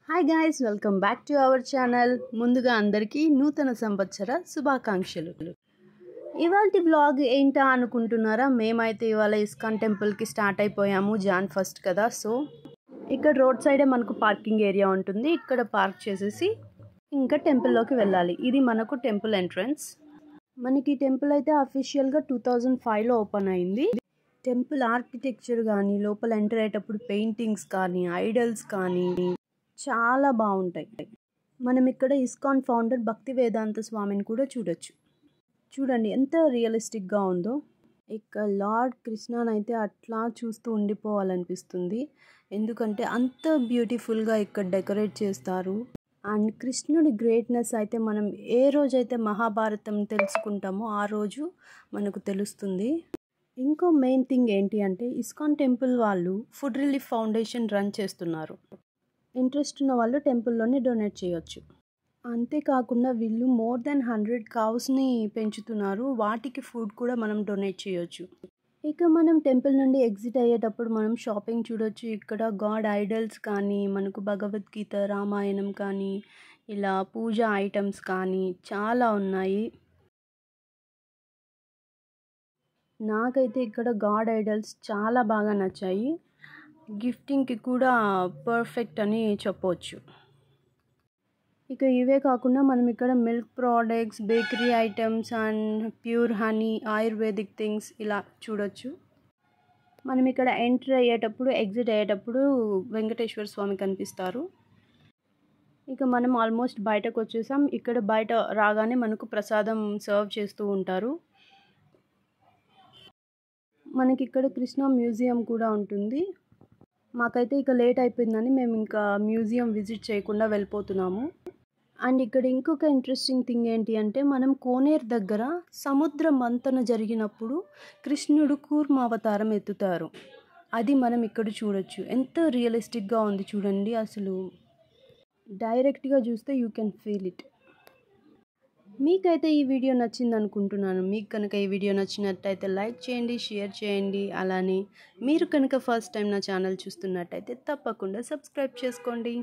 Hi guys, welcome back to our channel. ముందుగా అందరికీ నూతన సంవత్సర శుభాకాంక్షలు. ఇవాల్టి వ్లాగ్ ఏంటా అనుకుంటున్నారా? మేమైతే ఇవాళ ఇస్కాన్ టెంపుల్కి స్టార్ట్ అయిపోయాము. జాన్ 1 కదా. సో ఇక్కడ రోడ్ సైడే మనకు పార్కింగ్ ఏరియా ఉంటుంది. ఇక్కడ పార్క్ చేసేసి ఇంకా టెంపుల్లోకి వెళ్ళాలి. ఇది మనకు టెంపుల్ ఎంట్రన్స్. మనకి టెంపుల్ అయితే అఫీషియల్గా 2005లో ఓపెన్ అయింది. టెంపుల్ ఆర్కిటెక్చర్ కానీ, లోపల ఎంటర్ అయ్యేటప్పుడు పెయింటింగ్స్ కానీ, ఐడల్స్ కానీ చాలా బాగుంటాయి. మనం ఇక్కడ ఇస్కాన్ ఫౌండర్ భక్తి వేదాంత స్వామిని కూడా చూడొచ్చు. చూడండి ఎంత రియలిస్టిక్గా ఉందో. ఇక్కడ లార్డ్ కృష్ణనైతే అట్లా చూస్తూ ఉండిపోవాలనిపిస్తుంది. ఎందుకంటే అంత బ్యూటిఫుల్గా ఇక్కడ డెకరేట్ చేస్తారు. అండ్ కృష్ణుడి గ్రేట్నెస్ అయితే మనం ఏ రోజైతే మహాభారతం తెలుసుకుంటామో ఆ రోజు మనకు తెలుస్తుంది. ఇంకో మెయిన్ థింగ్ ఏంటి అంటే ఇస్కాన్ టెంపుల్ వాళ్ళు ఫుడ్ రిలీఫ్ ఫౌండేషన్ రన్ చేస్తున్నారు. ఇంట్రెస్ట్ ఉన్న వాళ్ళు టెంపుల్లోనే డొనేట్ చేయొచ్చు. అంతేకాకుండా వీళ్ళు మోర్ దెన్ 100 కౌస్ని పెంచుతున్నారు. వాటికి ఫుడ్ కూడా మనం డొనేట్ చేయొచ్చు. ఇక మనం టెంపుల్ నుండి ఎగ్జిట్ అయ్యేటప్పుడు మనం షాపింగ్ చూడొచ్చు. ఇక్కడ గాడ్ ఐడల్స్ కానీ, మనకు భగవద్గీత, రామాయణం కానీ, ఇలా పూజ ఐటమ్స్ కానీ చాలా ఉన్నాయి. నాకైతే ఇక్కడ గాడ్ ఐడల్స్ చాలా బాగా నచ్చాయి. గిఫ్టింగ్కి కూడా పర్ఫెక్ట్ అని చెప్పవచ్చు. ఇక ఇవే కాకుండా మనం ఇక్కడ milk products, bakery items and pure honey, ayurvedic things ఇలా చూడొచ్చు. మనం ఇక్కడ ఎంటర్ అయ్యేటప్పుడు, ఎగ్జిట్ అయ్యేటప్పుడు వెంకటేశ్వర స్వామి కనిపిస్తారు. ఇక మనం ఆల్మోస్ట్ బయటకు వచ్చేసాం. ఇక్కడ బయట రాగానే మనకు ప్రసాదం సర్వ్ చేస్తూ ఉంటారు. మనకి ఇక్కడ కృష్ణ మ్యూజియం కూడా ఉంటుంది. మాకైతే ఇక లేట్ అయిపోయిందని మేము ఇంకా మ్యూజియం విజిట్ చేయకుండా వెళ్ళిపోతున్నాము. అండ్ ఇక్కడ ఇంకొక ఇంట్రెస్టింగ్ థింగ్ ఏంటి అంటే మనం కోనేరు దగ్గర సముద్ర మంతన జరిగినప్పుడు కృష్ణుడు కూర్మ అవతారం ఎత్తుతారు. అది మనం ఇక్కడ చూడొచ్చు. ఎంత రియలిస్టిక్గా ఉంది చూడండి. అసలు డైరెక్ట్గా చూస్తే యూ కెన్ ఫీల్ ఇట్. మీకైతే ఈ వీడియో నచ్చింది అనుకుంటున్నాను. మీకు కనుక ఈ వీడియో నచ్చినట్టయితే లైక్ చేయండి, షేర్ చేయండి. అలానే మీరు కనుక ఫస్ట్ టైం నా ఛానల్ చూస్తున్నట్టయితే తప్పకుండా సబ్స్క్రైబ్ చేసుకోండి.